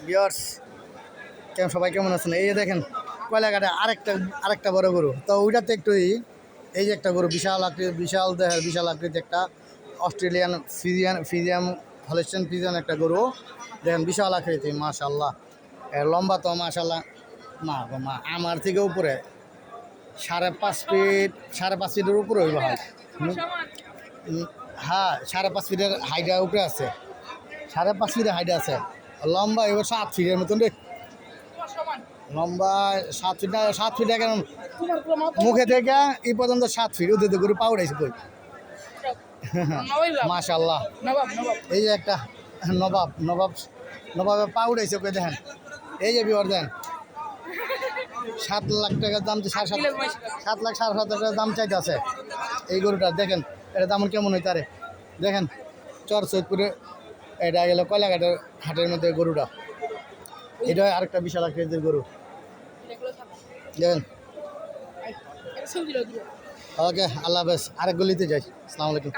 Viewers, সবাই কেমন আছেন? এই যে দেখেন কয়লাঘাটে আরেকটা বড় গরু। তো ওইটাতে একটু এই যে একটা গরু বিশাল দেহের বিশাল আকৃতি একটা অস্ট্রেলিয়ান ফিজিয়ান হলস্টেইন ফিজিয়ান একটা গরু দেখেন, বিশাল আকৃতি মাশাআল্লাহ। এর লম্বা তো মাশাআল্লাহ মা আমার থেকে উপরে 5.5 ফিটের উপরে হইব হয়। হ্যাঁ, 5.5 ফিটের হাইটের উপরে আছে, 5.5 ফিটের হাইট আছে। লম্বা এবার 7 ফিটের মতন রে, লম্বা 7 ফিট এখন মুখে থেকে এই পর্যন্ত 7 ফিট। ওদের তো গরু পাউডাইছে কই মাশাআল্লাহ। এই যে একটা নবাবের পাউডাইছে কই দেখেন। এই যে বিওর দেন 7 লাখ টাকার দাম, 7 লাখ 7.5 টাকার দাম চাইতে আছে এই গরুটার। দেখেন এটা দাম কেমন হইতে পারে দেখেন। চর সৈয়দপুরে এটা গেল কয়লাঘাটের হাটের মধ্যে গরুটা। এটা আরেকটা বিশাল আকৃতির গরু দেখেন। ওকে, আল্লাহ হাফেজ। আরেক গলিতে যাই। আসসালামু আলাইকুম।